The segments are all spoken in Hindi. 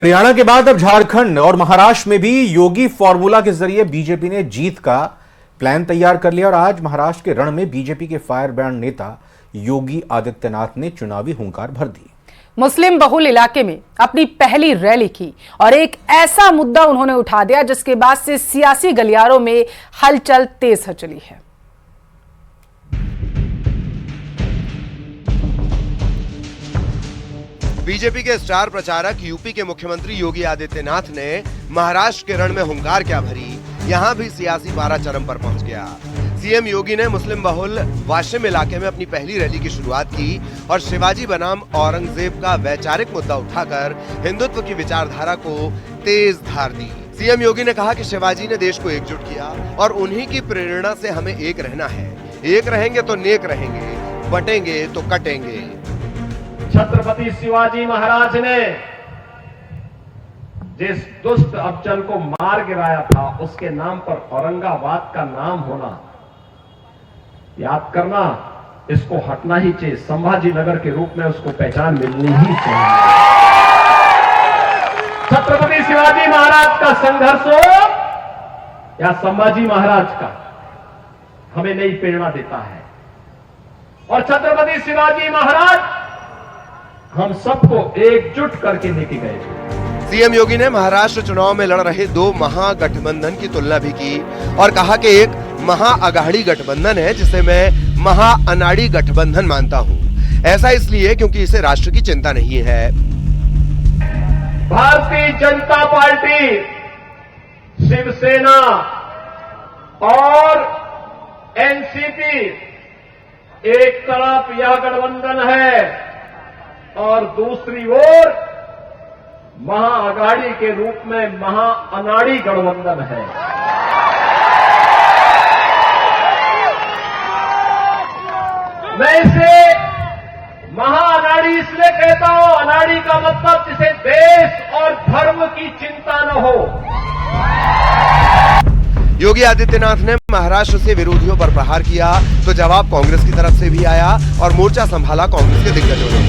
हरियाणा के बाद अब झारखंड और महाराष्ट्र में भी योगी फॉर्मूला के जरिए बीजेपी ने जीत का प्लान तैयार कर लिया और आज महाराष्ट्र के रण में बीजेपी के फायर ब्रांड नेता योगी आदित्यनाथ ने चुनावी हुंकार भर दी। मुस्लिम बहुल इलाके में अपनी पहली रैली की और एक ऐसा मुद्दा उन्होंने उठा दिया जिसके बाद से सियासी गलियारों में हलचल तेज हो चली है। बीजेपी के स्टार प्रचारक यूपी के मुख्यमंत्री योगी आदित्यनाथ ने महाराष्ट्र के रण में हुंकार क्या भरी, यहां भी सियासी पारा चरम पर पहुंच गया। सीएम योगी ने मुस्लिम बहुल वाशिम इलाके में अपनी पहली रैली की शुरुआत की और शिवाजी बनाम औरंगजेब का वैचारिक मुद्दा उठाकर हिंदुत्व की विचारधारा को तेज धार दी। सीएम योगी ने कहा कि शिवाजी ने देश को एकजुट किया और उन्हीं की प्रेरणा से हमें एक रहना है। एक रहेंगे तो नेक रहेंगे, बटेंगे तो कटेंगे। छत्रपति शिवाजी महाराज ने जिस दुष्ट अफजल को मार गिराया था, उसके नाम पर औरंगाबाद का नाम होना याद करना, इसको हटना ही चाहिए। संभाजी नगर के रूप में उसको पहचान मिलनी ही चाहिए। छत्रपति शिवाजी महाराज का संघर्ष हो या संभाजी महाराज का, हमें नई प्रेरणा देता है। और छत्रपति शिवाजी महाराज हम सबको एकजुट करके लेके गए। सीएम योगी ने महाराष्ट्र चुनाव में लड़ रहे दो महागठबंधन की तुलना भी की और कहा कि एक महाअघाड़ी गठबंधन है जिसे मैं महाअनाड़ी गठबंधन मानता हूं। ऐसा इसलिए क्योंकि इसे राष्ट्र की चिंता नहीं है। भारतीय जनता पार्टी, शिवसेना और एनसीपी एक तरफ यह गठबंधन है और दूसरी ओर महाअघाड़ी के रूप में महाअनाड़ी गठबंधन है। मैं इसे महाअनाड़ी इसलिए कहता हूं, अनाड़ी का मतलब जिसे देश और धर्म की चिंता न हो। योगी आदित्यनाथ ने महाराष्ट्र से विरोधियों पर प्रहार किया तो जवाब कांग्रेस की तरफ से भी आया और मोर्चा संभाला कांग्रेस के दिग्गजों ने।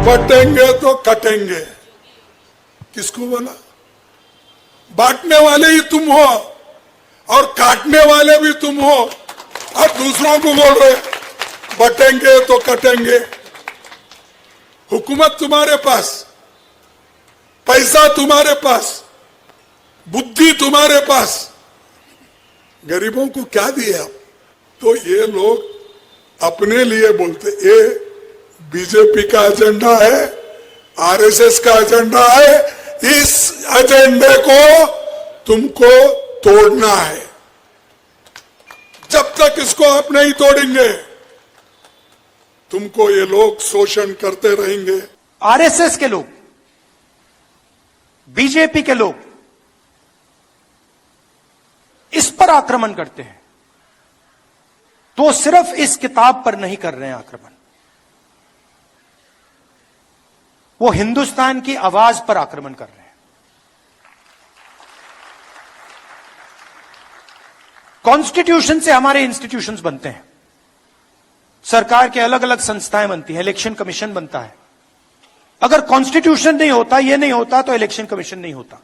बटेंगे तो कटेंगे, किसको बोला? बांटने वाले ही तुम हो और काटने वाले भी तुम हो और दूसरों को बोल रहे बटेंगे तो कटेंगे। हुकूमत तुम्हारे पास, पैसा तुम्हारे पास, बुद्धि तुम्हारे पास, गरीबों को क्या दिया? तो ये लोग अपने लिए बोलते, ये बीजेपी का एजेंडा है, आरएसएस का एजेंडा है। इस एजेंडे को तुमको तोड़ना है। जब तक इसको आप नहीं तोड़ेंगे, तुमको ये लोग शोषण करते रहेंगे। आरएसएस के लोग, बीजेपी के लोग इस पर आक्रमण करते हैं तो सिर्फ इस किताब पर नहीं कर रहे हैं आक्रमण, वो हिंदुस्तान की आवाज पर आक्रमण कर रहे हैं। कॉन्स्टिट्यूशन से हमारे इंस्टीट्यूशंस बनते हैं, सरकार के अलग अलग संस्थाएं बनती हैं, इलेक्शन कमीशन बनता है। अगर कॉन्स्टिट्यूशन नहीं होता, ये नहीं होता, तो इलेक्शन कमीशन नहीं होता।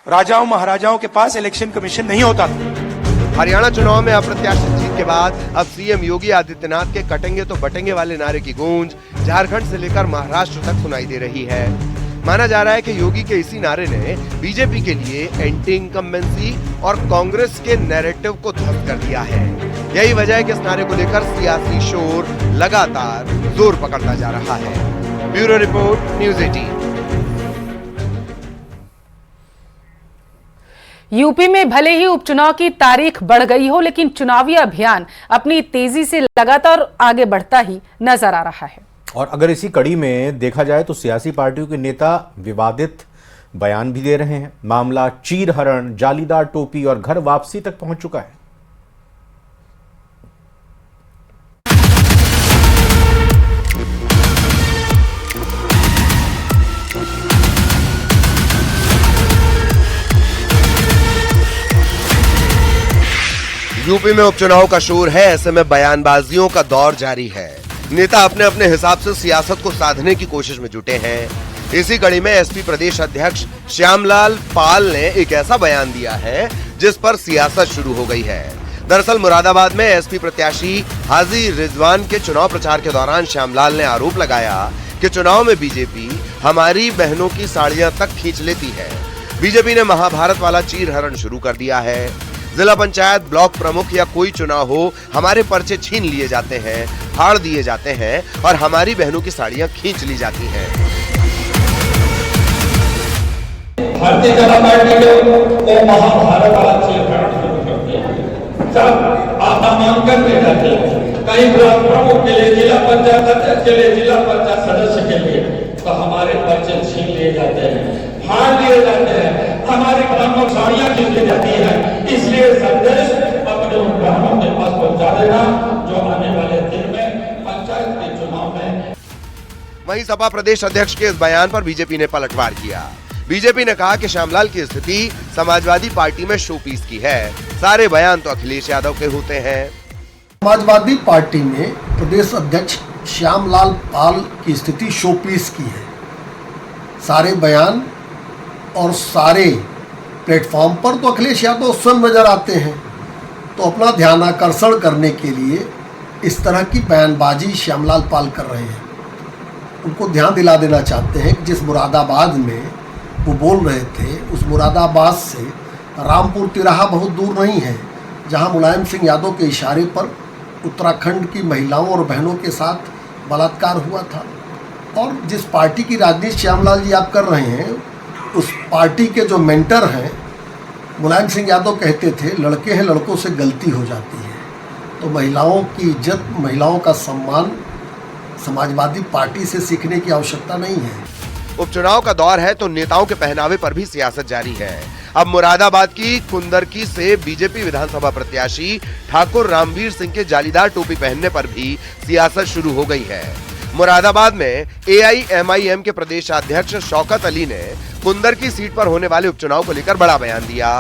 राजाओं महाराजाओं के पास इलेक्शन कमीशन नहीं होता था। हरियाणा चुनाव में अप्रत्याशित जीत के बाद अब सीएम योगी आदित्यनाथ के कटेंगे तो बटेंगे वाले नारे की गूंज झारखंड से लेकर महाराष्ट्र तक सुनाई दे रही है। माना जा रहा है कि योगी के इसी नारे ने बीजेपी के लिए एंटी इनकम्बेंसी और कांग्रेस के नैरेटिव को ध्वस्त कर दिया है। यही वजह है कि इस नारे को लेकर सियासी शोर लगातार जोर पकड़ता जा रहा है। Bureau report, news 18। यूपी में भले ही उपचुनाव की तारीख बढ़ गई हो, लेकिन चुनावी अभियान अपनी तेजी से लगातार आगे बढ़ता ही नजर आ रहा है। और अगर इसी कड़ी में देखा जाए तो सियासी पार्टियों के नेता विवादित बयान भी दे रहे हैं। मामला चीरहरण, जालीदार टोपी और घर वापसी तक पहुंच चुका है। यूपी में उपचुनाव का शोर है, ऐसे में बयानबाजियों का दौर जारी है। नेता अपने अपने हिसाब से सियासत को साधने की कोशिश में जुटे हैं। इसी कड़ी में एसपी प्रदेश अध्यक्ष श्यामलाल पाल ने एक ऐसा बयान दिया है जिस पर सियासत शुरू हो गई है। दरअसल मुरादाबाद में एसपी प्रत्याशी हाजी रिजवान के चुनाव प्रचार के दौरान श्यामलाल ने आरोप लगाया कि चुनाव में बीजेपी हमारी बहनों की साड़ियां तक खींच लेती है। बीजेपी ने महाभारत वाला चीरहरण शुरू कर दिया है। जिला पंचायत, ब्लॉक प्रमुख या कोई चुनाव हो, हमारे पर्चे छीन लिए जाते हैं, फाड़ दिए जाते हैं और हमारी बहनों की साड़ियां खींच ली जाती हैं। भारतीय जनता पार्टी को महाभारत वाला चीरहरण शुरू कर दिया। सब नामांकन में जाते हैं, कहीं ब्लॉक प्रमुख के लिए, जिला पंचायत अध्यक्ष के लिए, जिला पंचायत सदस्य के लिए, तो हमारे पर्चे छीन लिए जाते हैं, फाड़ लिए जाते हैं, हमारी बहनों साड़ियां खींच ली जाती है। इसलिए संदेश अपने उन बहनों के पास पहुंचा देना जो आने वाले दिन में पंचायत के चुनाव में। वहीं सपा प्रदेश अध्यक्ष के इस बयान पर बीजेपी ने पलटवार किया। बीजेपी ने कहा कि श्यामलाल की स्थिति समाजवादी पार्टी में शोपीस की है, सारे बयान तो अखिलेश यादव के होते हैं। समाजवादी पार्टी में प्रदेश अध्यक्ष श्यामलाल पाल की स्थिति शोपीस की है। सारे बयान और सारे प्लेटफॉर्म पर तो अखिलेश यादव स्वयं नजर आते हैं, तो अपना ध्यान आकर्षण करने के लिए इस तरह की बयानबाजी श्यामलाल पाल कर रहे हैं। उनको ध्यान दिला देना चाहते हैं कि जिस मुरादाबाद में वो बोल रहे थे, उस मुरादाबाद से रामपुर तिराहा बहुत दूर नहीं है, जहां मुलायम सिंह यादव के इशारे पर उत्तराखंड की महिलाओं और बहनों के साथ बलात्कार हुआ था। और जिस पार्टी की राजनीति श्यामलाल जी आप कर रहे हैं, उस पार्टी के जो मेंटर हैं मुलायम सिंह यादव कहते थे, लड़के हैं, लड़कों से गलती हो जाती है। तो महिलाओं की इज्जत, महिलाओं का सम्मान समाजवादी पार्टी से सीखने की आवश्यकता नहीं है। उपचुनाव का दौर है तो नेताओं के पहनावे पर भी सियासत जारी है। अब मुरादाबाद की कुंदरकी से बीजेपी विधानसभा प्रत्याशी ठाकुर रामवीर सिंह के जालीदार टोपी पहनने पर भी सियासत शुरू हो गई है। मुरादाबाद में AIMIM के प्रदेशाध्यक्ष शौकत अली ने कुंदरकी सीट पर होने वाले उपचुनाव को लेकर बड़ा बयान दिया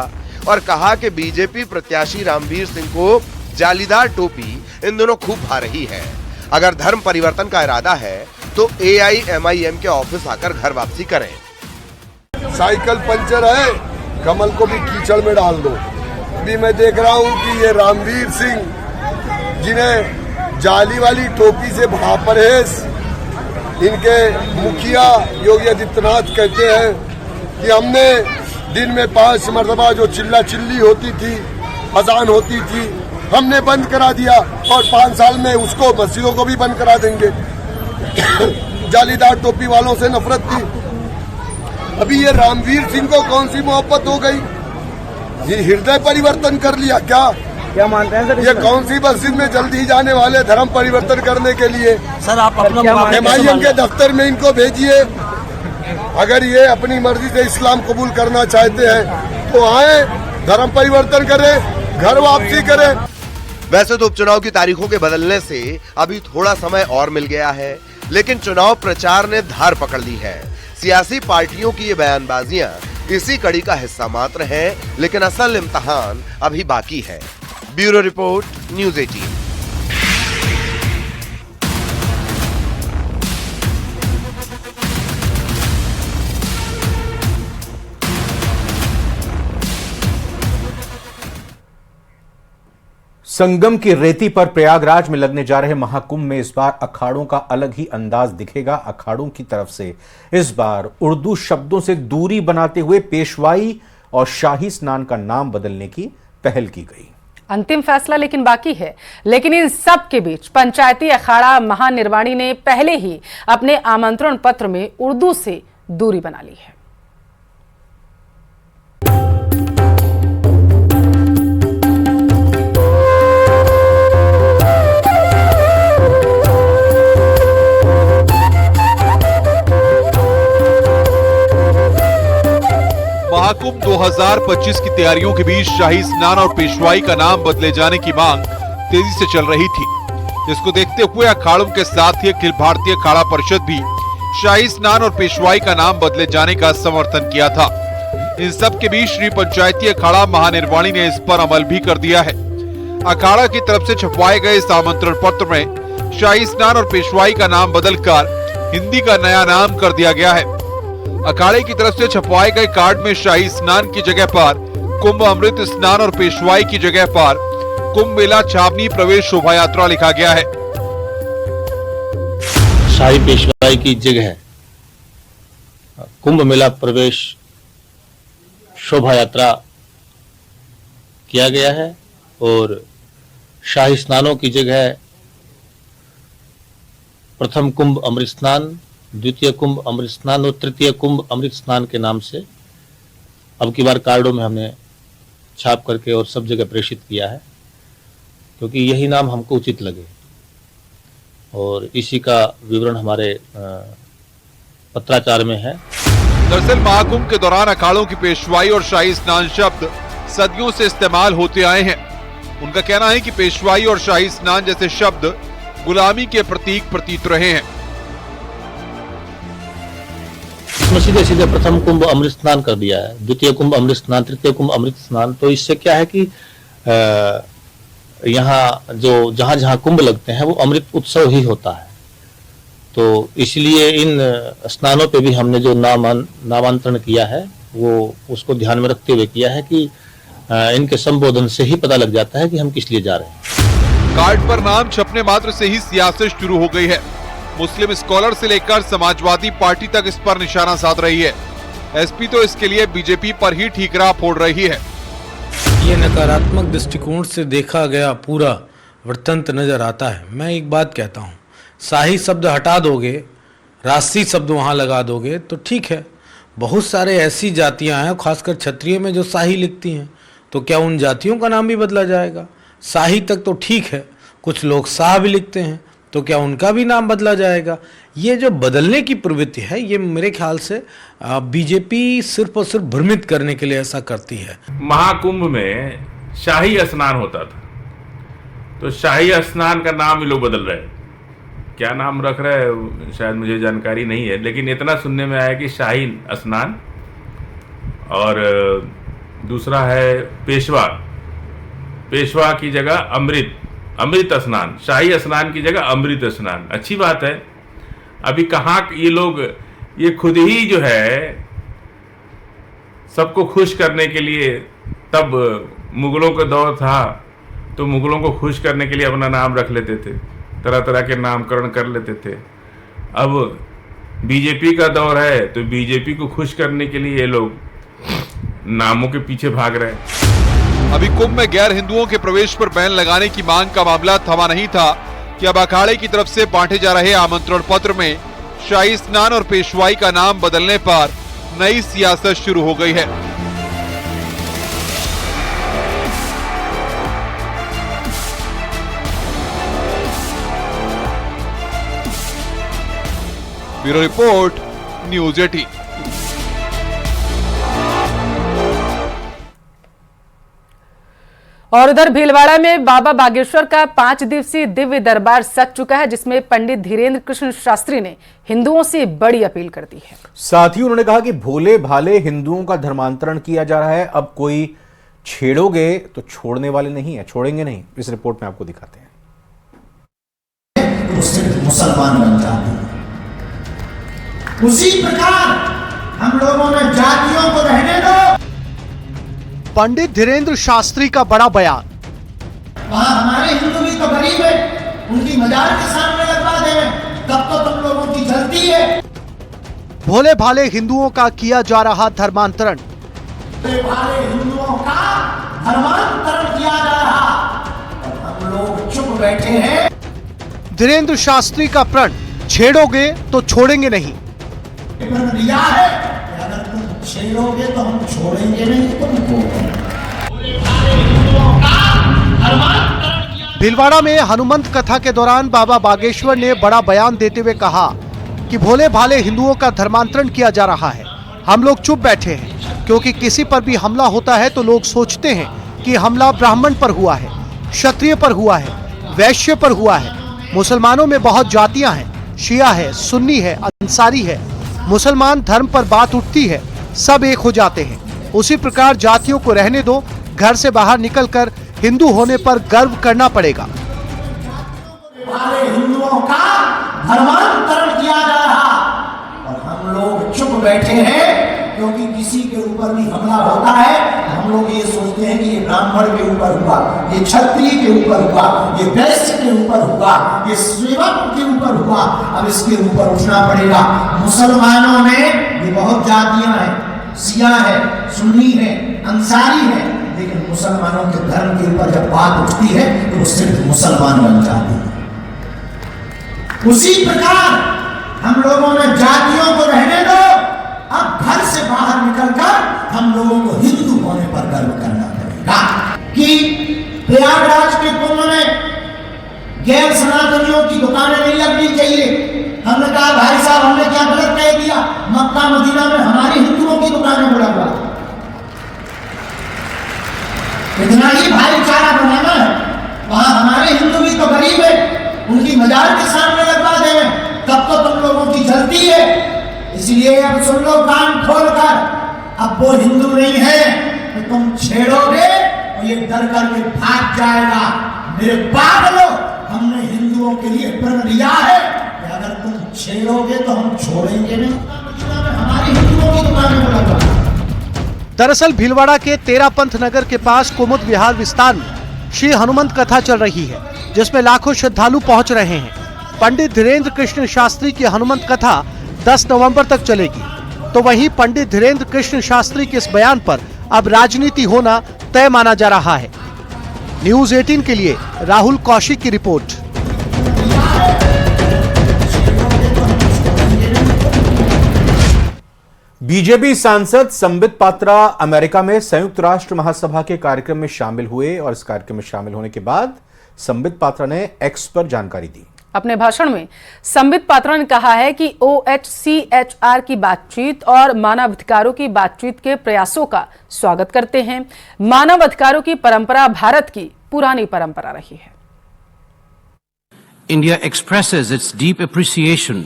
और कहा कि बीजेपी प्रत्याशी रामवीर सिंह को जालीदार टोपी इन दोनों खूब भा रही है। अगर धर्म परिवर्तन का इरादा है तो AIMIM के ऑफिस आकर घर वापसी करें। साइकिल पंचर है, कमल को भी कीचड़ में डाल दो। अभी मैं देख रहा हूँ कि ये रामवीर सिंह जिन्हें जाली वाली टोपी से परहेज, इनके मुखिया योगी आदित्यनाथ कहते हैं कि हमने दिन में 5 मरतबा जो चिल्ला चिल्ली होती थी, अजान होती थी, हमने बंद करा दिया और 5 साल में उसको मस्जिदों को भी बंद करा देंगे। जालीदार टोपी वालों से नफरत थी। अभी ये रामवीर सिंह को कौन सी मोहब्बत हो गई? ये हृदय परिवर्तन कर लिया क्या मानते हैं सर? ये कौन सी मस्जिद में जल्दी जाने वाले धर्म परिवर्तन करने के लिए? सर आप अपना MIM के दफ्तर में इनको भेजिए। अगर ये अपनी मर्जी से इस्लाम कबूल करना चाहते हैं तो आए, धर्म परिवर्तन करें, घर वापसी करें। वैसे तो उपचुनाव की तारीखों के बदलने से अभी थोड़ा समय और मिल गया है, लेकिन चुनाव प्रचार ने धार पकड़ ली है। सियासी पार्टियों की ये बयानबाजियां इसी कड़ी का हिस्सा मात्र है, लेकिन असल इम्तिहान अभी बाकी है। Bureau report, news 18। संगम की रेती पर प्रयागराज में लगने जा रहे महाकुंभ में इस बार अखाड़ों का अलग ही अंदाज दिखेगा। अखाड़ों की तरफ से इस बार उर्दू शब्दों से दूरी बनाते हुए पेशवाई और शाही स्नान का नाम बदलने की पहल की गई। अंतिम फैसला लेकिन बाकी है। लेकिन इन सब के बीच पंचायती अखाड़ा महानिर्वाणी ने पहले ही अपने आमंत्रण पत्र में उर्दू से दूरी बना ली है। महाकुंभ 2025 की तैयारियों के बीच शाही स्नान और पेशवाई का नाम बदले जाने की मांग तेजी से चल रही थी, जिसको देखते हुए अखाड़ों के साथ ही अखिल भारतीय अखाड़ा परिषद भी शाही स्नान और पेशवाई का नाम बदले जाने का समर्थन किया था। इन सब के बीच श्री पंचायती अखाड़ा महानिर्वाणी ने इस पर अमल भी कर दिया है। अखाड़ा की तरफ से छपवाए गए इस आमंत्रण पत्र में शाही स्नान और पेशवाई का नाम बदलकर हिंदी का नया नाम कर दिया गया है। अखाड़े की तरफ से छपवाए गए कार्ड में शाही स्नान की जगह पर कुंभ अमृत स्नान और पेशवाई की जगह पर कुंभ मेला छावनी प्रवेश शोभा यात्रा लिखा गया है। शाही पेशवाई की जगह कुंभ मेला प्रवेश शोभा यात्रा किया गया है और शाही स्नानों की जगह प्रथम कुंभ अमृत स्नान, द्वितीय कुंभ अमृत स्नान और तृतीय कुंभ अमृत स्नान के नाम से अब की बार कार्डों में हमने छाप करके और सब जगह प्रेषित किया है, क्योंकि यही नाम हमको उचित लगे और इसी का विवरण हमारे पत्राचार में है। दरअसल महाकुंभ के दौरान अखाड़ों की पेशवाई और शाही स्नान शब्द सदियों से इस्तेमाल होते आए हैं। उनका कहना है कि पेशवाई और शाही स्नान जैसे शब्द गुलामी के प्रतीक प्रतीत रहे हैं। इसमें सीधे सीधे प्रथम कुंभ अमृत स्नान कर दिया है, द्वितीय कुंभ अमृत स्नान, तृतीय कुंभ अमृत स्नान। तो इससे क्या है कि यहाँ जो जहां जहां कुंभ लगते हैं वो अमृत उत्सव ही होता है। तो इसलिए इन स्नानों पे भी हमने जो नामांतरण किया है वो उसको ध्यान में रखते हुए किया है कि इनके संबोधन से ही पता लग जाता है कि हम किस लिए जा रहे हैं। कार्ड पर नाम छपने मात्र से ही सियासत शुरू हो गई है। मुस्लिम स्कॉलर से लेकर समाजवादी पार्टी तक इस पर निशाना साध रही है। एसपी तो इसके लिए बीजेपी पर ही ठीकरा फोड़ रही है। ये नकारात्मक दृष्टिकोण से देखा गया पूरा वृत्तांत नजर आता है। मैं एक बात कहता हूँ, शाही शब्द हटा दोगे, राष्ट्रीय शब्द वहाँ लगा दोगे तो ठीक है। बहुत सारे ऐसी जातियाँ हैं, खासकर क्षत्रिय में, जो शाही लिखती हैं, तो क्या उन जातियों का नाम भी बदला जाएगा? शाही तक तो ठीक है, कुछ लोग शाह भी लिखते हैं, तो क्या उनका भी नाम बदला जाएगा? ये जो बदलने की प्रवृत्ति है, ये मेरे ख्याल से बीजेपी सिर्फ और सिर्फ भ्रमित करने के लिए ऐसा करती है। महाकुंभ में शाही स्नान होता था, तो शाही स्नान का नाम ये लोग बदल रहे हैं। क्या नाम रख रहे हैं शायद मुझे जानकारी नहीं है, लेकिन इतना सुनने में आया कि शाही स्नान, और दूसरा है पेशवा की जगह अमृत स्नान, शाही स्नान की जगह अमृत स्नान। अच्छी बात है। अभी कहाँ ये लोग, ये खुद ही जो है सबको खुश करने के लिए, तब मुगलों का दौर था तो मुगलों को खुश करने के लिए अपना नाम रख लेते थे, तरह तरह के नामकरण कर लेते थे। अब बीजेपी का दौर है तो बीजेपी को खुश करने के लिए ये लोग नामों के पीछे भाग रहे हैं। अभी कुंभ में गैर हिंदुओं के प्रवेश पर बैन लगाने की मांग का मामला थमा नहीं था कि अब अखाड़े की तरफ से बांटे जा रहे आमंत्रण पत्र में शाही स्नान और पेशवाई का नाम बदलने पर नई सियासत शुरू हो गई है। Bureau report, news 18। और उधर भीलवाड़ा में बाबा बागेश्वर का 5 दिवसीय दिव्य दरबार सज चुका है, जिसमें पंडित धीरेन्द्र कृष्ण शास्त्री ने हिंदुओं से बड़ी अपील कर दी है। साथ ही उन्होंने कहा कि भोले भाले हिंदुओं का धर्मांतरण किया जा रहा है, अब कोई छेड़ोगे तो छोड़ने वाले नहीं है, छोड़ेंगे नहीं। इस रिपोर्ट में आपको दिखाते हैं। तो सिर्फ मुसलमान बन जाते हैं। उसी प्रकार हम लोगों ने जातियों को रहने दो। पंडित धीरेन्द्र शास्त्री का बड़ा बयान। वहां हमारे हिंदू भी तो गरीब है, उनकी मजार के सामने लगवा दें, तब तो तुम लोगों की गलती है। भोले भाले हिंदुओं का किया जा रहा धर्मांतरण। भोले भाले हिंदुओं का धर्मांतरण किया जा रहा, हम लोग चुप बैठे हैं। धीरेन्द्र शास्त्री का प्रण, छेड़ोगे तो छोड़ेंगे नहीं। दिया है, अगर तुम छेड़ोगे तो हम छोड़ेंगे नहीं तुमको। भीलवाड़ा में हनुमंत कथा के दौरान बाबा बागेश्वर ने बड़ा बयान देते हुए कहा कि भोले भाले हिंदुओं का धर्मांतरण किया जा रहा है। हम लोग चुप बैठे हैं, क्योंकि किसी पर भी हमला होता है तो लोग सोचते हैं कि हमला ब्राह्मण पर हुआ है, क्षत्रिय पर हुआ है, वैश्य पर हुआ है। मुसलमानों में बहुत जातियां हैं, शिया है, सुन्नी है, अंसारी है। मुसलमान धर्म पर बात उठती है, सब एक हो जाते हैं। उसी प्रकार जातियों को रहने दो, घर से बाहर निकलकर हिंदू होने पर गर्व करना पड़ेगा। भाले हिंदुओं का धर्मांतरण किया जा रहा और हम लोग चुप बैठे हैं, क्योंकि किसी के ऊपर भी हमला होता है तो हम लोग ये सोचते हैं कि ये ब्राह्मण के ऊपर हुआ, ये क्षत्रिय के ऊपर हुआ, ये वैश्य के ऊपर हुआ, ये सेवक के ऊपर हुआ, अब इसके ऊपर उठना पड़ेगा। मुसलमानों में ये बहुत जातियां हैं, शिया है, सुन्नी है, अंसारी है, लेकिन मुसलमानों के धर्म के ऊपर जब बात उठती है तो वो सिर्फ मुसलमान बन जाते हैं। उसी प्रकार हम लोगों ने जातियों को रहने दो, अब घर से बाहर निकलकर हम लोगों को हिंदू होने पर गर्व करना पड़ेगा कि प्रयागराज के कुंभ में गैर सनातनियों की दुकानें नहीं लगनी चाहिए। हमने कहा भाई साहब हमने क्या गलत कह दिया, मक्का मदीना में हमारी हिंदुओं की दुकानें बुला, इतना ही भाईचारा बनाना है। वहां हमारे हिंदू भी तो गरीब है, उनकी मजार के सामने लगवा दें, तब तो तुम लोगों की जलती है। इसलिए अब सुन लो कान खोलकर, अब वो हिंदू नहीं है तो तुम छेड़ोगे और ये डर करके भाग जाएगा। मेरे पागलों, हमने हिंदुओं के लिए प्रण लिया है कि अगर तुम छेड़ोगे तो हम छोड़ेंगे नहीं। हमारी हिंदुओं की दुकानें को लगवा। दरअसल भीलवाड़ा के तेरापंथ नगर के पास कुमुद विहार विस्तार में श्री हनुमंत कथा चल रही है, जिसमें लाखों श्रद्धालु पहुंच रहे हैं। पंडित धीरेन्द्र कृष्ण शास्त्री की हनुमंत कथा 10 नवंबर तक चलेगी। तो वहीं पंडित धीरेन्द्र कृष्ण शास्त्री के इस बयान पर अब राजनीति होना तय माना जा रहा है। न्यूज़ 18 के लिए राहुल कौशिक की रिपोर्ट। बीजेपी सांसद संबित पात्रा अमेरिका में संयुक्त राष्ट्र महासभा के कार्यक्रम में शामिल हुए और इस कार्यक्रम में शामिल होने के बाद संबित पात्रा ने एक्स पर जानकारी दी। अपने भाषण में संबित पात्रा ने कहा है कि OHCHR की बातचीत और मानवाधिकारों की बातचीत के प्रयासों का स्वागत करते हैं। मानवाधिकारों की परंपरा भारत की पुरानी परंपरा रही है। India expresses its deep appreciation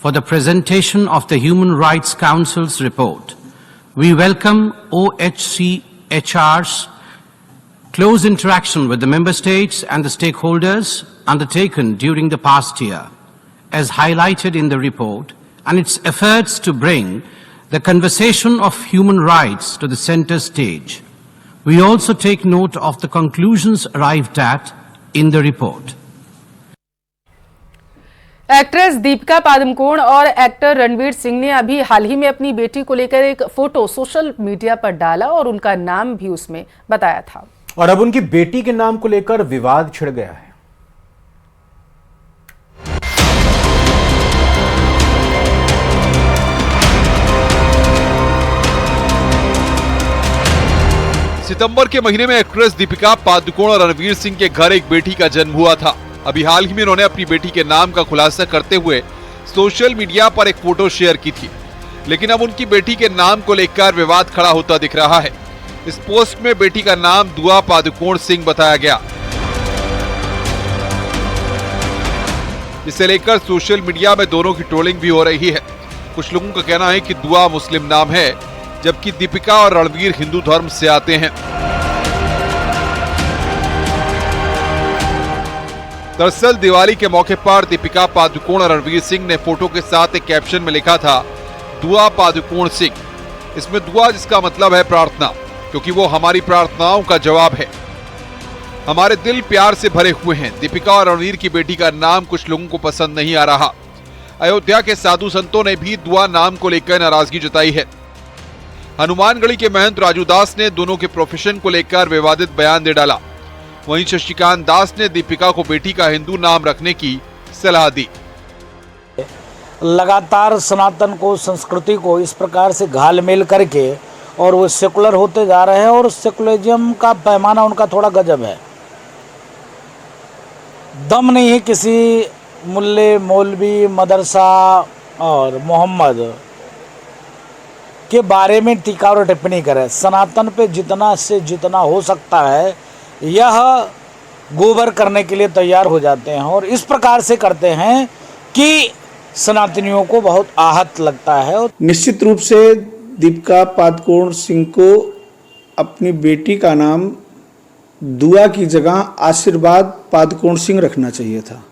for the presentation of the Human Rights Council's report. We welcome OHCHR's close interaction with the member states and the stakeholders undertaken during the past year, as highlighted in the report, and its efforts to bring the conversation of human rights to the center stage. We also take note of the conclusions arrived at in the report. Actress Deepika Padukone और एक्टर रणवीर सिंह ने अभी हाल ही में अपनी बेटी को लेकर एक फोटो सोशल मीडिया पर डाला और उनका नाम भी उसमें बताया था। और अब उनकी बेटी के नाम को लेकर विवाद छिड़ गया है। सितंबर के महीने में एक्ट्रेस दीपिका पादुकोण और रणवीर सिंह के घर एक बेटी का जन्म हुआ था। अभी हाल ही में उन्होंने अपनी बेटी के नाम का खुलासा करते हुए सोशल मीडिया पर एक फोटो शेयर की थी, लेकिन अब उनकी बेटी के नाम को लेकर विवाद खड़ा होता दिख रहा है। इस पोस्ट में बेटी का नाम दुआ पादुकोण सिंह बताया गया। इसे लेकर सोशल मीडिया में दोनों की ट्रोलिंग भी हो रही है। कुछ लोगों का कहना है कि दुआ मुस्लिम नाम है, जबकि दीपिका और रणवीर हिंदू धर्म से आते हैं। दरअसल दिवाली के मौके पर दीपिका पादुकोण और रणवीर सिंह ने फोटो के साथ एक कैप्शन में लिखा था दुआ पादुकोण सिंह। इसमें दुआ जिसका मतलब है प्रार्थना, क्योंकि वो हमारी प्रार्थनाओं का जवाब है। हमारे दिल प्यार से भरे हुए हैं। दीपिका और रणवीर की बेटी का नाम कुछ लोगों को पसंद नहीं आ रहा। अयोध्या के साधु संतों ने भी दुआ नाम को लेकर नाराजगी जताई है। हनुमानगढ़ी के महंत राजू दास ने दोनों के प्रोफेशन को लेकर विवादित बयान दे डाला। वहीं शशिकांत दास ने दीपिका को बेटी का हिंदू नाम रखने की सलाह दी। लगातार सनातन को, संस्कृति को इस प्रकार से घालमेल करके और वो सेकुलर होते जा रहे हैं और सेकुलरिज्म का पैमाना उनका थोड़ा गजब है। दम नहीं है किसी मुल्ले, मौलवी, मदरसा और मोहम्मद के बारे में टीका और टिप्पणी करे। सनातन पे जितना से जितना हो सकता है यह गोबर करने के लिए तैयार हो जाते हैं और इस प्रकार से करते हैं कि सनातनियों को बहुत आहत लगता है। निश्चित रूप से दीपिका पादुकोण सिंह को अपनी बेटी का नाम दुआ की जगह आशीर्वाद पादुकोण सिंह रखना चाहिए था।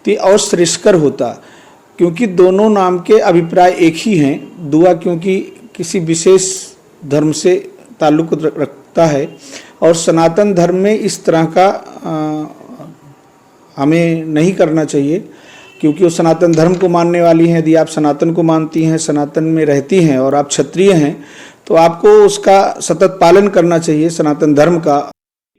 तो और श्रेष्ठकर होता, क्योंकि दोनों नाम के अभिप्राय एक ही हैं। दुआ क्योंकि किसी विशेष धर्म से ताल्लुक रखता है और सनातन धर्म में इस तरह का हमें नहीं करना चाहिए, क्योंकि वो सनातन धर्म को मानने वाली हैं। यदि आप सनातन को मानती हैं, सनातन में रहती हैं और आप क्षत्रिय हैं, तो आपको उसका सतत पालन करना चाहिए, सनातन धर्म का।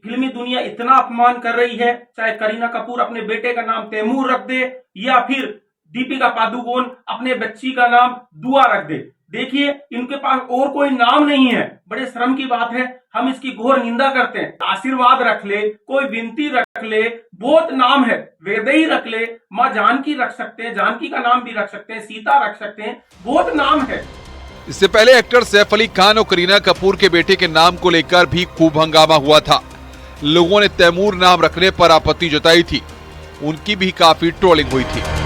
फिल्मी दुनिया इतना अपमान कर रही है, चाहे करीना कपूर अपने बेटे का नाम तैमूर रख दे या फिर दीपिका पादुकोण अपने बच्ची का नाम दुआ रख दे। देखिए, इनके पास और कोई नाम नहीं है। बड़े शर्म की बात है, हम इसकी घोर निंदा करते हैं। आशीर्वाद रख ले, कोई विनती रख ले, बहुत नाम है। वैदेही रख ले, माँ जानकी रख सकते हैं, जानकी का नाम भी रख सकते हैं, सीता रख सकते हैं, बहुत नाम है। इससे पहले एक्टर सैफ अली खान और करीना कपूर के बेटे के नाम को लेकर भी खूब हंगामा हुआ था। लोगों ने तैमूर नाम रखने पर आपत्ति जताई थी, उनकी भी काफी ट्रोलिंग हुई थी।